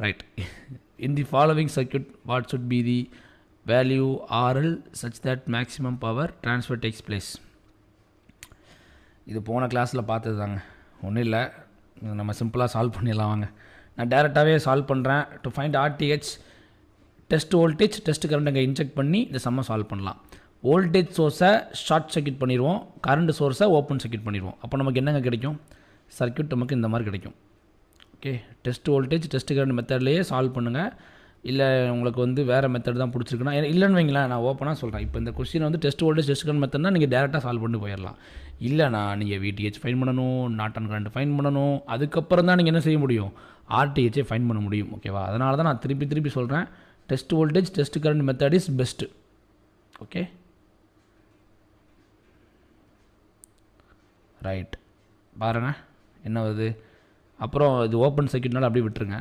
Right. In the following circuit, what should be the value RL such that maximum power transfer takes place? இது போன கிளாஸில் பார்த்தது தாங்க, ஒன்றும் இல்லை. நம்ம சிம்பிளாக சால்வ் பண்ணிடலாம் வாங்க. நான் டேரெக்டாகவே சால்வ் பண்ணுறேன். To find ஆர்டிஹெச் test voltage test current அங்கே இன்ஜெக்ட் பண்ணி இந்த சம்மை சால்வ் பண்ணலாம். வோல்டேஜ் சோர்ஸை ஷார்ட் சர்க்யூட் பண்ணிடுவோம், கரண்ட் சோர்ஸை ஓப்பன் சர்க்யூட் பண்ணிடுவோம். அப்போ நமக்கு என்னங்க கிடைக்கும்? சர்க்யூட் நமக்கு இந்த மாதிரி கிடைக்கும். Okay, test voltage test current மெத்தட்லேயே சால்வ் பண்ணுங்கள். இல்லை உங்களுக்கு வந்து வேறு மெத்தட் தான் பிடிச்சிருக்குன்னா இல்லைன்னு வைங்களேன், நான் ஓப்பனாக சொல்கிறேன். இப்போ இந்த கொஸ்டின் வந்து டெஸ்ட் வோல்டேஜ் டெஸ்ட் கரண்ட் மெத்தட்னா நீங்கள் டேரெக்டாக சால்வ் பண்ணி போயிடலாம். இல்லைனா நீங்கள் விடிஹெச் ஃபைன் பண்ணணும், நார்டன் கரண்ட் ஃபைன் பண்ணணும், அதுக்கப்புறம் தான் நீங்கள் என்ன செய்ய முடியும்? ஆர்டிஹெச்சே ஃபைன் பண்ண முடியும். ஓகேவா? அதனால தான் நான் திருப்பி சொல்கிறேன், test voltage test current method is best. Okay, right. பாருங்கள் என்ன வருது. அப்புறம் இது ஓப்பன் சர்க்யூட்னால அப்படியே விட்டுருங்க.